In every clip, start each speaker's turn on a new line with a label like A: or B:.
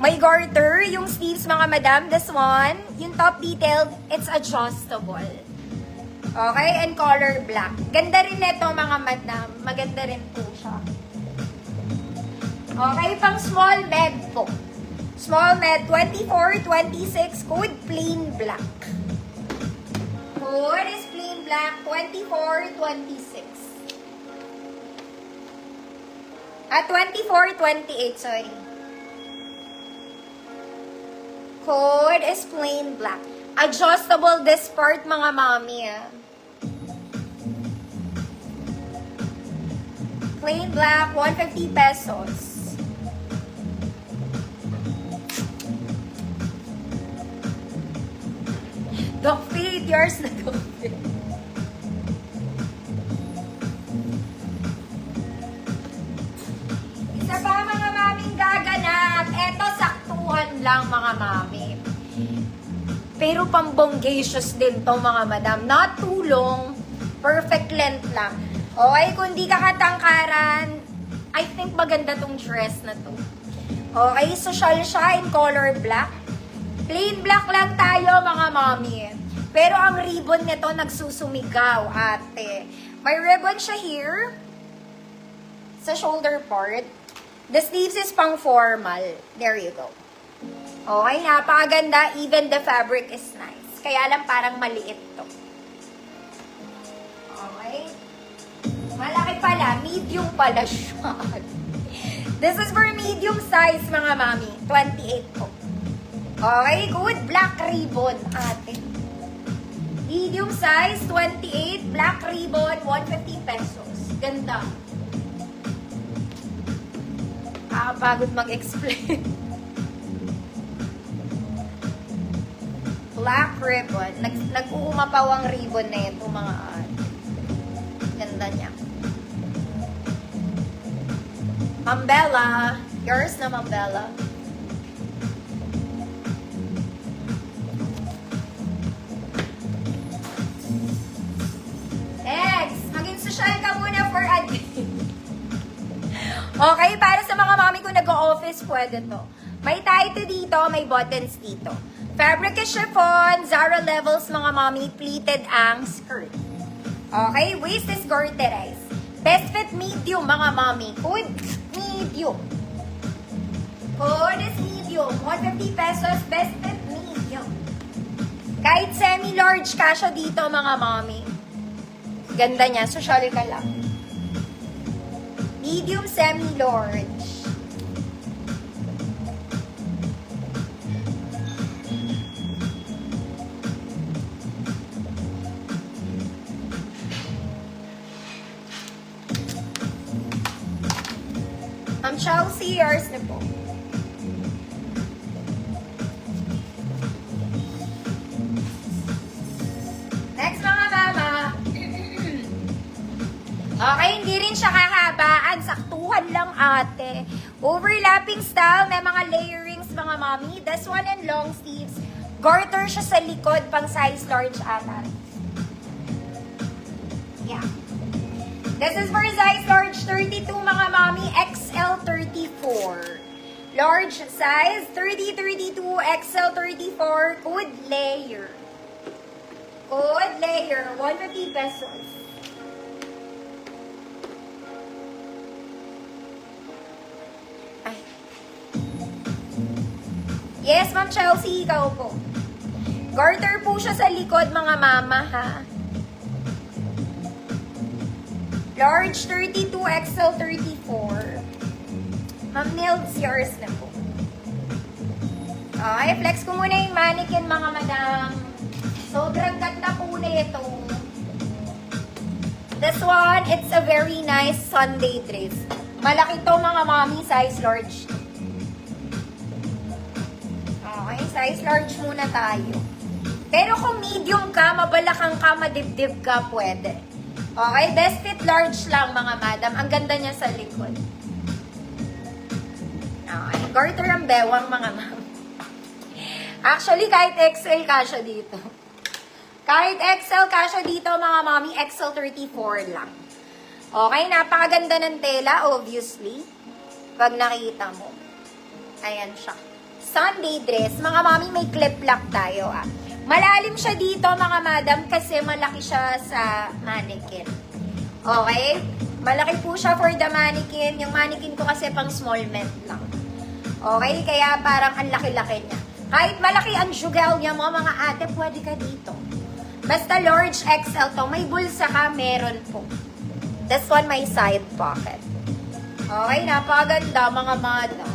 A: May garter, yung sleeves mga madam, this one. Yung top detail, it's adjustable. Okay, and color black. Ganda rin nito mga madam. Maganda rin po siya. Okay, pang small med po. Small med, 24, 26, code plain black. Code is plain black, 24, 26. 24, 28, sorry. Code is plain black. Adjustable this part, mga mami. Plain black, 150 pesos. Don't feed yours na don't feed. Isa pa mga maming gaganap. Eto, saktuhan lang mga mami. Pero pambonggacious din to mga madam. Not too long. Perfect length lang. Okay, kung di ka katangkaran, I think maganda tong dress na to. Okay, social siya in color black. Plain black lang tayo mga mami. Pero ang ribbon nito nagsusumigaw, ate. May ribbon siya here. Sa shoulder part. The sleeves is pang formal. There you go. Okay, napakaganda. Even the fabric is nice. Kaya lang parang maliit to. Okay. Malaki pala. Medium pala siya. This is for medium size mga mami. 28 po. Okay, good. Black ribbon, ate. Medium size, 28. Black ribbon, 150 pesos. Ganda. Pagod mag-explain. Black ribbon. Nag-uumapaw ang ribbon na ito, mga ate. Ganda niya. Mambella. Yours na, Mambella. Social ka muna for a day. Okay, para sa mga mami ko nag-o-office, pwede to. May tie dito, may buttons dito. Fabric is chiffon, Zara levels mga mami, pleated ang skirt. Okay, waist is garterized. Best fit medium mga mami. Code medium. Code is medium. 150 pesos, best fit medium. Kahit semi-large kasha dito mga mami. Ganda niya. Social ka lang. Medium, semi-large. Chelsea, yours na po. Next mga mama. Okay, hindi rin siya kahabaan. Saktuhan lang ate. Overlapping style. May mga layerings mga mami. This one and long sleeves. Garter siya sa likod. Pang size large ata. Yeah. This is for size large 32 mga mami. XL 34. Large size 30, 32, XL 34. Code layer. Code layer. 150 pesos. Yes, Ma'am Chelsea, ikaw po. Garter po siya sa likod, mga mama, ha? Large 32, XL 34. Ma'am Nils, yours na po. Okay, flex ko muna yung mannequin, mga madam. Sobrang ganda po na ito. This one, it's a very nice Sunday dress. Malaki to, mga mami, size large. Okay, size large muna tayo. Pero kung medium ka, mabalakang ka, madibdib ka, pwede. Okay, best fit large lang mga madam. Ang ganda niya sa likod. Okay, garter ang bewang mga ma'am. Actually, kahit XL kasha dito. Kahit XL kasha dito mga mami, XL 34 lang. Okay, napakaganda ng tela, obviously. Pag nakita mo. Ayan siya. Sunday dress. Mga mami, may clip lock tayo ah. Malalim siya dito mga madam kasi malaki siya sa mannequin. Okay? Malaki po siya for the mannequin. Yung mannequin ko kasi pang small men lang. Okay? Kaya parang ang laki-laki niya. Kahit malaki ang sugal niya mga ate, pwede ka dito. Basta large XL to. May bulsa ka, meron po. This one, may side pocket. Okay, napakaganda mga madam.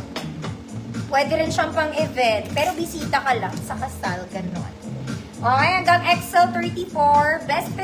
A: Pwede rin siyang pang event, pero bisita ka lang sa kasal, gano'n. Okay, hanggang XL34, best fit